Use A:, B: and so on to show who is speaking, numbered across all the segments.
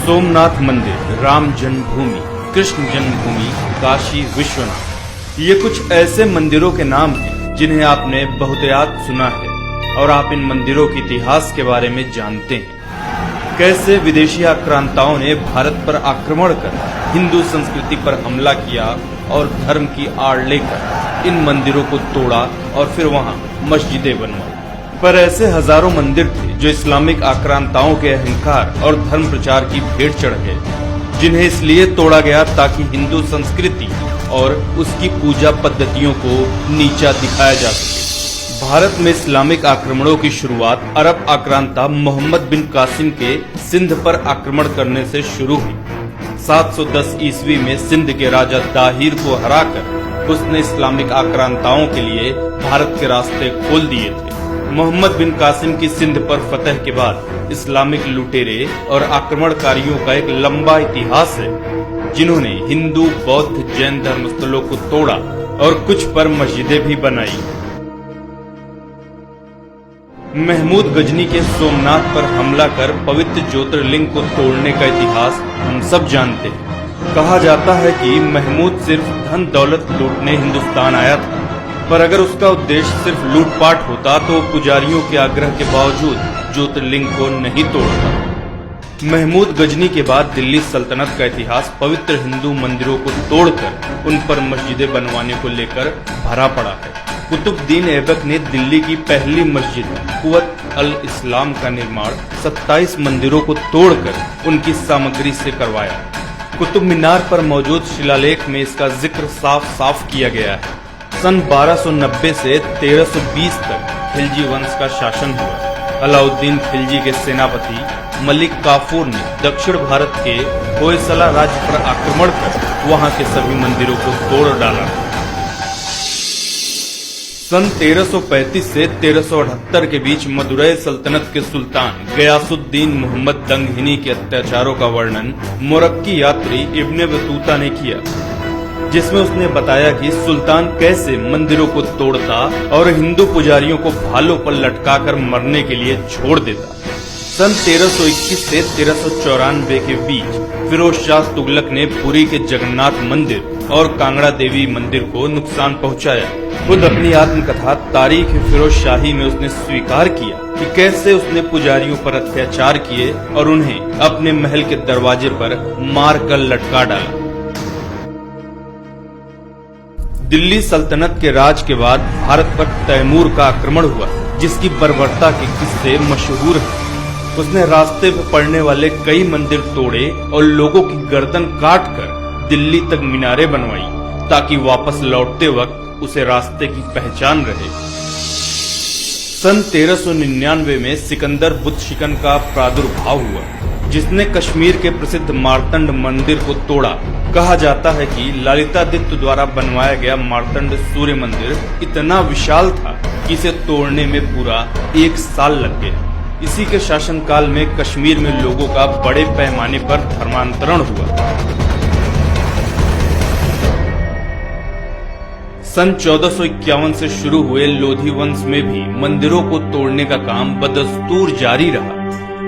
A: सोमनाथ मंदिर, राम जन्मभूमि, कृष्ण जन्मभूमि, काशी विश्वनाथ, ये कुछ ऐसे मंदिरों के नाम हैं जिन्हें आपने बहुतायत सुना है और आप इन मंदिरों के इतिहास के बारे में जानते हैं। कैसे विदेशी आक्रांताओं ने भारत पर आक्रमण कर हिंदू संस्कृति पर हमला किया और धर्म की आड़ लेकर इन मंदिरों को तोड़ा और फिर वहां मस्जिदें बनवाई। पर ऐसे हजारों मंदिर थे जो इस्लामिक आक्रांताओं के अहंकार और धर्म प्रचार की भेंट चढ़ गए, जिन्हें इसलिए तोड़ा गया ताकि हिंदू संस्कृति और उसकी पूजा पद्धतियों को नीचा दिखाया जा सके। भारत में इस्लामिक आक्रमणों की शुरुआत अरब आक्रांता मोहम्मद बिन कासिम के सिंध पर आक्रमण करने से शुरू हुई। 710 ईस्वी में सिंध के राजा दाहिर को हराकर उसने इस्लामिक आक्रांताओं के लिए भारत के रास्ते खोल दिए थे। मोहम्मद बिन कासिम की सिंध पर फतह के बाद इस्लामिक लुटेरे और आक्रमणकारियों का एक लंबा इतिहास है, जिन्होंने हिंदू, बौद्ध, जैन धर्मस्थलों को तोड़ा और कुछ पर मस्जिदें भी बनाई। महमूद गजनी के सोमनाथ पर हमला कर पवित्र ज्योतिर्लिंग को तोड़ने का इतिहास हम सब जानते हैं। कहा जाता है कि महमूद सिर्फ धन दौलत लूटने हिंदुस्तान आया था, पर अगर उसका उद्देश्य सिर्फ लूटपाट होता तो पुजारियों के आग्रह के बावजूद ज्योतिर्लिंग को नहीं तोड़ता। महमूद गजनी के बाद दिल्ली सल्तनत का इतिहास पवित्र हिंदू मंदिरों को तोड़कर उन पर मस्जिदें बनवाने को लेकर भरा पड़ा है। कुतुबुद्दीन ऐबक ने दिल्ली की पहली मस्जिद कुव्वत अल इस्लाम का निर्माण 27 मंदिरों को तोड़कर उनकी सामग्री से करवाया। कुतुब मीनार पर मौजूद शिलालेख में इसका जिक्र साफ साफ किया गया है। सन 1290 से 1320 तक खिलजी वंश का शासन हुआ। अलाउद्दीन खिलजी के सेनापति मलिक काफूर ने दक्षिण भारत के होयसला राज्य पर आक्रमण कर वहां के सभी मंदिरों को तोड़ डाला। सन 1335 से 1378 के बीच मदुरै सल्तनत के सुल्तान गयासुद्दीन मोहम्मद दंगहिनी के अत्याचारों का वर्णन मोरक्की यात्री इब्ने बतूता ने किया, जिसमें उसने बताया कि सुल्तान कैसे मंदिरों को तोड़ता और हिंदू पुजारियों को भालों पर लटकाकर मरने के लिए छोड़ देता। सन 1321 से 1394 के बीच फिरोज शाह तुगलक ने पुरी के जगन्नाथ मंदिर और कांगड़ा देवी मंदिर को नुकसान पहुंचाया। खुद अपनी आत्मकथा तारीख फिरोज शाही में उसने स्वीकार किया कि कैसे उसने पुजारियों पर अत्याचार किए और उन्हें अपने महल के दरवाजे पर मार कर लटका डाला। दिल्ली सल्तनत के राज के बाद भारत पर तैमूर का आक्रमण हुआ, जिसकी बर्बरता के किस्से मशहूर हैं। उसने रास्ते पर पड़ने वाले कई मंदिर तोड़े और लोगों की गर्दन काटकर दिल्ली तक मीनारें बनवाई, ताकि वापस लौटते वक्त उसे रास्ते की पहचान रहे। सन 1399 में सिकंदर बुत शिकन का प्रादुर्भाव हुआ, जिसने कश्मीर के प्रसिद्ध मार्तंड मंदिर को तोड़ा। कहा जाता है कि ललितादित्य द्वारा बनवाया गया मार्तंड सूर्य मंदिर इतना विशाल था कि इसे तोड़ने में पूरा 1 साल लग गया। इसी के शासनकाल में कश्मीर में लोगों का बड़े पैमाने पर धर्मांतरण हुआ। सन 1451 से शुरू हुए लोधी वंश में भी मंदिरों को तोड़ने का काम बदस्तूर जारी रहा।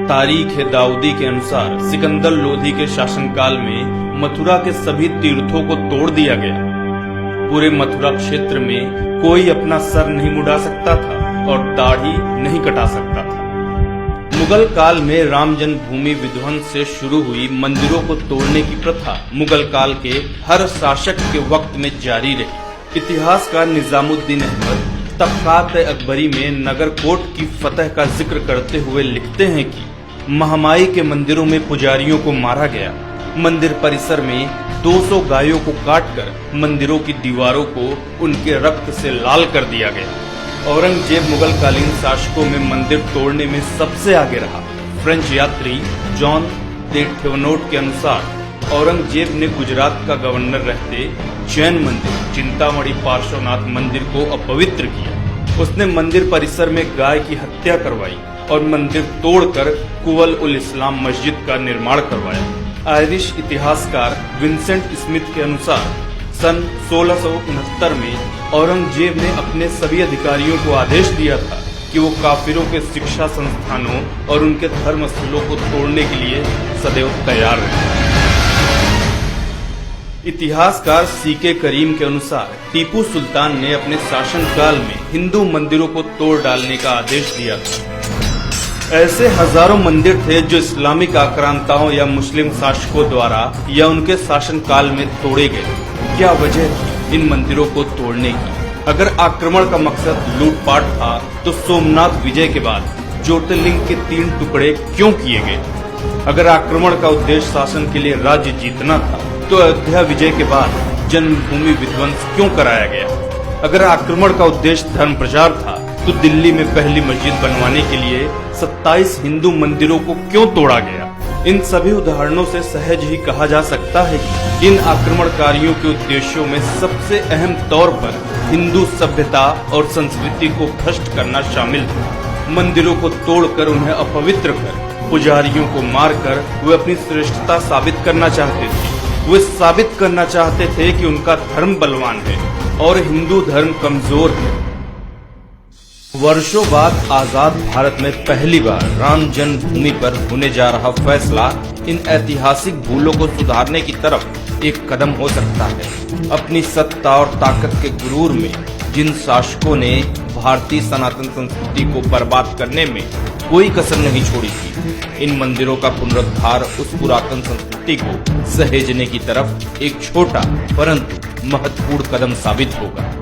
A: तारीख दाऊदी के अनुसार सिकंदर लोधी के शासनकाल में मथुरा के सभी तीर्थों को तोड़ दिया गया। पूरे मथुरा क्षेत्र में कोई अपना सर नहीं मुड़ा सकता था और दाढ़ी नहीं कटा सकता था। मुगल काल में राम जन्मभूमि विध्वंस से शुरू हुई मंदिरों को तोड़ने की प्रथा मुगल काल के हर शासक के वक्त में जारी रही। इतिहासकार निजामुद्दीन अहमद तबकात अकबरी में नगरकोट की फतह का जिक्र करते हुए लिखते हैं कि महामाई के मंदिरों में पुजारियों को मारा गया। मंदिर परिसर में 200 गायों को काटकर मंदिरों की दीवारों को उनके रक्त से लाल कर दिया गया। औरंगजेब मुगल कालीन शासकों में मंदिर तोड़ने में सबसे आगे रहा। फ्रेंच यात्री जॉन दे ठेवनोट के अनुसार औरंगजेब ने गुजरात का गवर्नर रहते जैन मंदिर चिंतामणि पार्श्वनाथ मंदिर को अपवित्र किया। उसने मंदिर परिसर में गाय की हत्या करवाई और मंदिर तोड़कर कुव्वत उल इस्लाम मस्जिद का निर्माण करवाया। आयरिश इतिहासकार विंसेंट स्मिथ के अनुसार सन 1669 में औरंगजेब ने अपने सभी अधिकारियों को आदेश दिया था कि वो काफिरों के शिक्षा संस्थानों और उनके धर्मस्थलों को तोड़ने के लिए सदैव तैयार रहे। इतिहासकार सीके करीम के अनुसार टीपू सुल्तान ने अपने शासनकाल में हिंदू मंदिरों को तोड़ डालने का आदेश दिया था। ऐसे हजारों मंदिर थे जो इस्लामिक आक्रांताओं या मुस्लिम शासकों द्वारा या उनके शासनकाल में तोड़े गए। क्या वजह थी इन मंदिरों को तोड़ने की? अगर आक्रमण का मकसद लूटपाट था तो सोमनाथ विजय के बाद ज्योतिर्लिंग के 3 टुकड़े क्यों किए गए? अगर आक्रमण का उद्देश्य शासन के लिए राज्य जीतना था तो अयोध्या विजय के बाद जन्मभूमि विध्वंस क्यों कराया गया? अगर आक्रमण का उद्देश्य धर्म प्रचार था तो दिल्ली में पहली मस्जिद बनवाने के लिए 27 हिंदू मंदिरों को क्यों तोड़ा गया? इन सभी उदाहरणों से सहज ही कहा जा सकता है कि इन आक्रमणकारियों के उद्देश्यों में सबसे अहम तौर पर हिंदू सभ्यता और संस्कृति को भ्रष्ट करना शामिल था। मंदिरों को तोड़कर उन्हें अपवित्र कर, पुजारियों को मारकर वे अपनी श्रेष्ठता साबित करना चाहते थे। वे साबित करना चाहते थे कि उनका धर्म बलवान है और हिंदू धर्म कमजोर है। वर्षों बाद आजाद भारत में पहली बार राम जन्मभूमि पर होने जा रहा फैसला इन ऐतिहासिक भूलों को सुधारने की तरफ एक कदम हो सकता है। अपनी सत्ता और ताकत के गुरूर में जिन शासकों ने भारतीय सनातन संस्कृति को बर्बाद करने में कोई कसर नहीं छोड़ी थी, इन मंदिरों का पुनरुद्धार उस पुरातन संस्कृति को सहेजने की तरफ एक छोटा परंतु महत्वपूर्ण कदम साबित होगा।